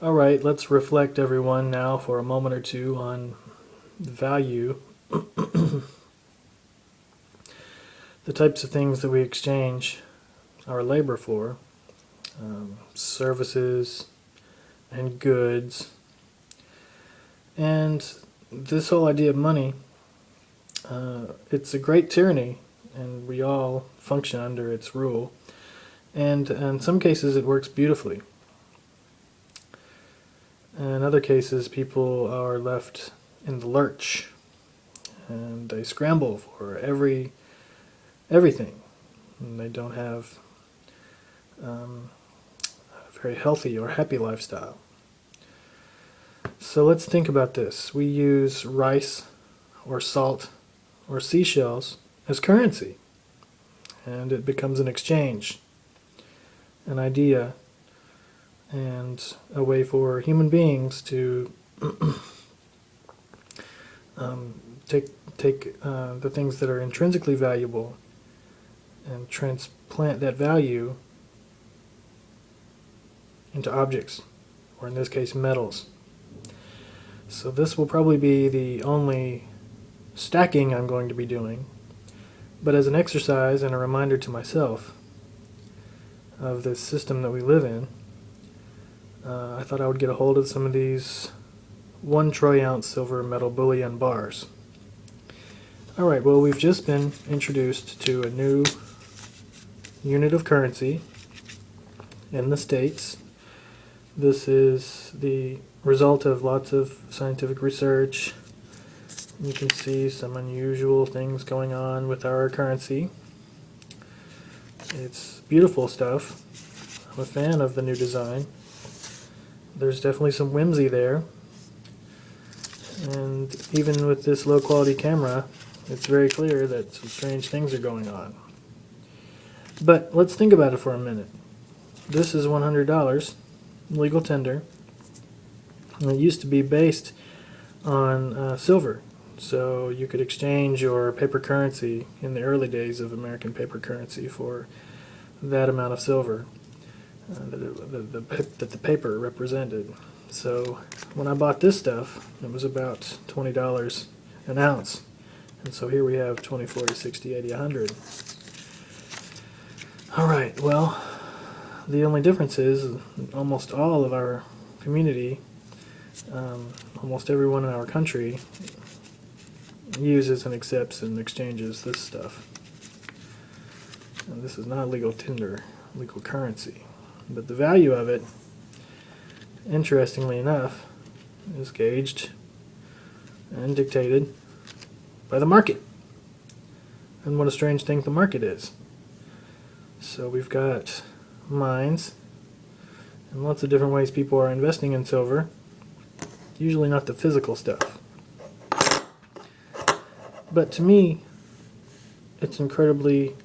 All right, let's reflect, everyone, now for a moment or two on value, the types of things that we exchange our labor for, services and goods. And this whole idea of money, it's a great tyranny, and we all function under its rule. And in some cases, it works beautifully. In other cases, people are left in the lurch, and they scramble for everything. And they don't have a very healthy or happy lifestyle. So let's think about this. We use rice or salt or seashells as currency, and it becomes an exchange, an idea, and a way for human beings to take the things that are intrinsically valuable and transplant that value into objects, or in this case, metals. So this will probably be the only stacking I'm going to be doing, but as an exercise and a reminder to myself of this system that we live in, I thought I would get a hold of some of these 1 troy ounce silver metal bullion bars. Alright, well, we've just been introduced to a new unit of currency in the States. This is the result of lots of scientific research. You can see some unusual things going on with our currency. It's beautiful stuff. I'm a fan of the new design. There's definitely some whimsy there. And even with this low quality camera, it's very clear that some strange things are going on. But let's think about it for a minute. This is $100, legal tender. And it used to be based on silver. So you could exchange your paper currency in the early days of American paper currency for that amount of silver that the paper represented. So when I bought this stuff, it was about $20 an ounce. And so here we have 20, 40, 60, 80, 100. Alright, well, the only difference is almost all of our community, almost everyone in our country, uses and accepts and exchanges this stuff. And this is not legal tender, legal currency. But the value of it, interestingly enough, is gauged and dictated by the market. And what a strange thing the market is. So we've got mines and lots of different ways people are investing in silver, usually not the physical stuff. But to me, it's incredibly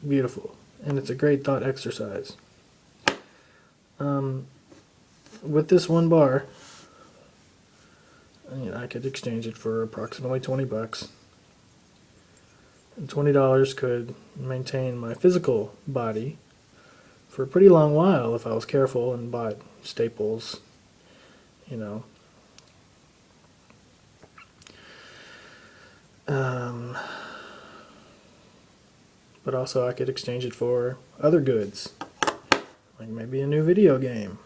beautiful, and it's a great thought exercise. With this 1 bar, I could exchange it for approximately 20 bucks. And $20 could maintain my physical body for a pretty long while if I was careful and bought staples, you know. But also I could exchange it for other goods, like maybe a new video game,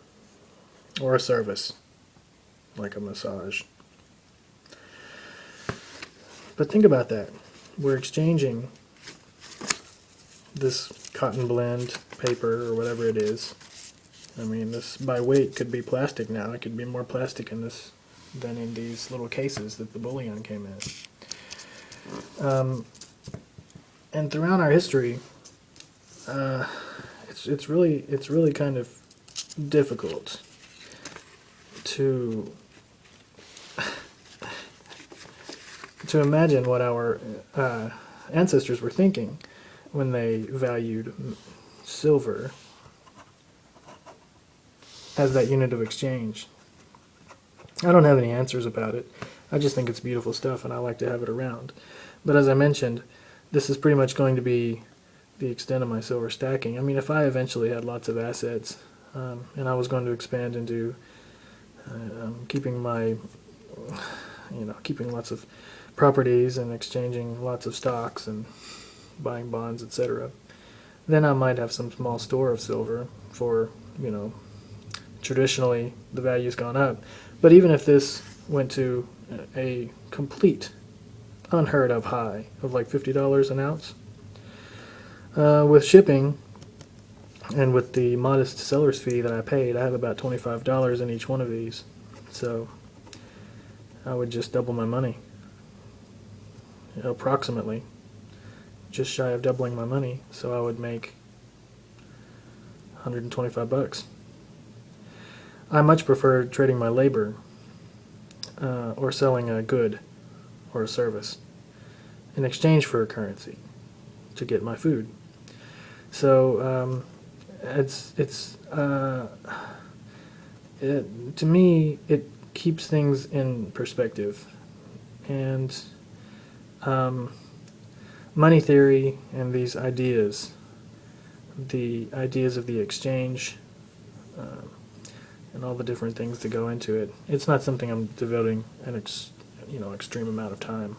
or a service, like a massage. But think about that. We're exchanging this cotton blend paper or whatever it is. I mean, this by weight could be plastic now. It could be more plastic in this than in these little cases that the bullion came in. And throughout our history, it's really kind of difficult to imagine what our ancestors were thinking when they valued silver as that unit of exchange. I don't have any answers about it. I just think it's beautiful stuff and I like to have it around. But as I mentioned, this is pretty much going to be the extent of my silver stacking. I mean, if I eventually had lots of assets and I was going to expand into I'm keeping my, keeping lots of properties and exchanging lots of stocks and buying bonds, etc. Then I might have some small store of silver for, traditionally the value's gone up. But even if this went to a complete unheard of high of like $50 an ounce, with shipping and with the modest seller's fee that I paid, I have about $25 in each one of these. So I would just double my money, approximately, just shy of doubling my money. So I would make 125 bucks. I much prefer trading my labor or selling a good or a service in exchange for a currency to get my food. So to me, it keeps things in perspective. And money theory and these ideas, the ideas of the exchange, and all the different things that go into it, it's not something I'm devoting an extreme amount of time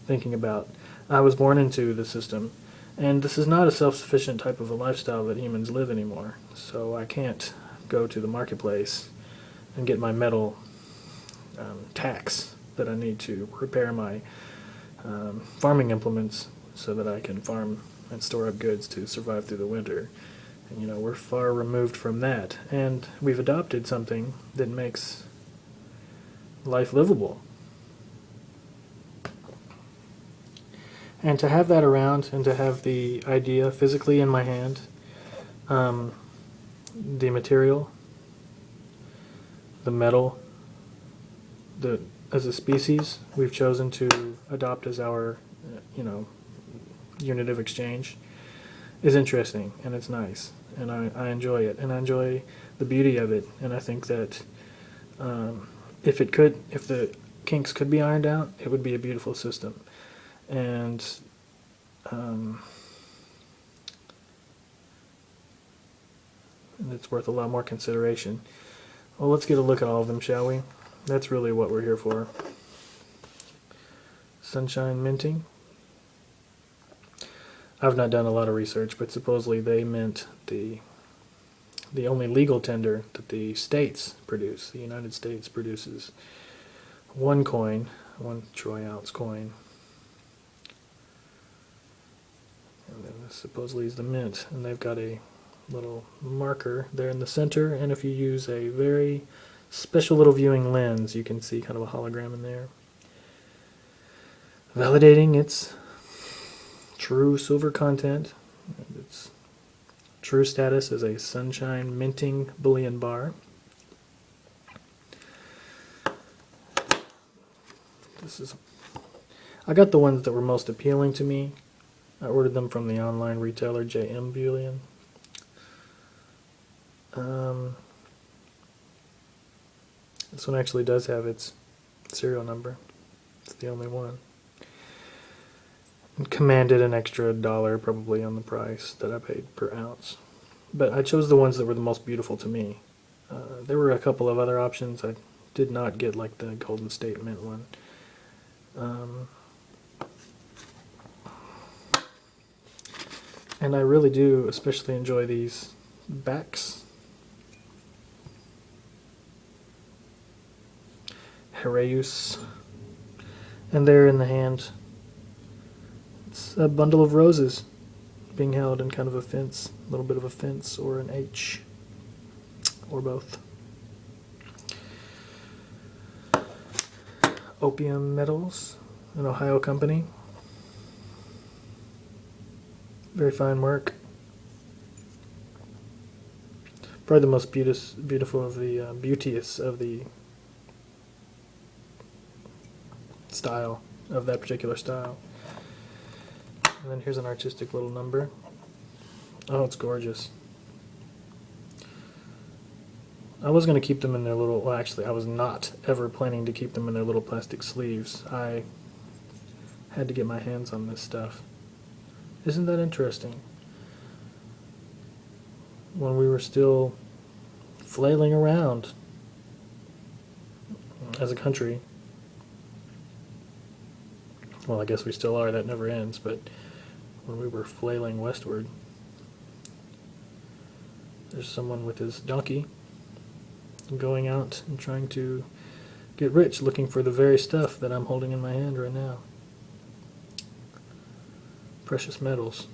thinking about. I was born into the system, and this is not a self-sufficient type of a lifestyle that humans live anymore. So I can't go to the marketplace and get my metal tax that I need to repair my farming implements so that I can farm and store up goods to survive through the winter. And, we're far removed from that, and we've adopted something that makes life livable. And to have that around, and to have the idea physically in my hand, the material, the metal, as a species, we've chosen to adopt as our, unit of exchange, is interesting, and it's nice, and I enjoy it, and I enjoy the beauty of it, and I think that if the kinks could be ironed out, it would be a beautiful system. And it's worth a lot more consideration. Well, let's get a look at all of them, shall we? That's really what we're here for. Sunshine minting. I've not done a lot of research, but supposedly they mint the only legal tender that the states produce. The United States produces one coin, 1 troy ounce coin. And then this supposedly is the mint, and they've got a little marker there in the center, and if you use a very special little viewing lens, you can see kind of a hologram in there, validating its true silver content and its true status as a sunshine minting bullion bar. I got the ones that were most appealing to me. I ordered them from the online retailer JM Bullion. This one actually does have its serial number. It's the only one. And commanded an extra $1 probably on the price that I paid per ounce. But I chose the ones that were the most beautiful to me. There were a couple of other options. I did not get like the Golden State Mint one. And I really do especially enjoy these backs. Heraeus. And there in the hand, it's a bundle of roses being held in kind of a fence, a little bit of a fence or an H, or both. Opium Metals, an Ohio company. Very fine work. Probably the most beautiful of the beauteous of the style, of that particular style. And then here's an artistic little number. Oh, it's gorgeous. I was going to keep them in their little, well actually I was not ever planning to keep them in their little plastic sleeves. I had to get my hands on this stuff. Isn't that interesting? When we were still flailing around as a country. Well, I guess we still are, that never ends, but when we were flailing westward, there's someone with his donkey going out and trying to get rich, looking for the very stuff that I'm holding in my hand right now. Precious metals.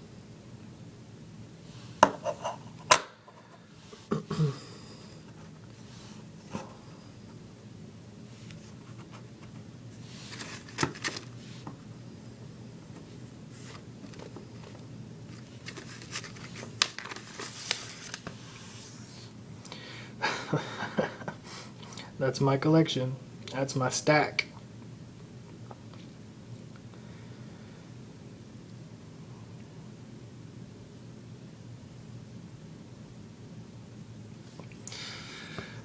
That's my collection. That's my stack.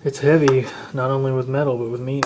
It's heavy, not only with metal, but with meat.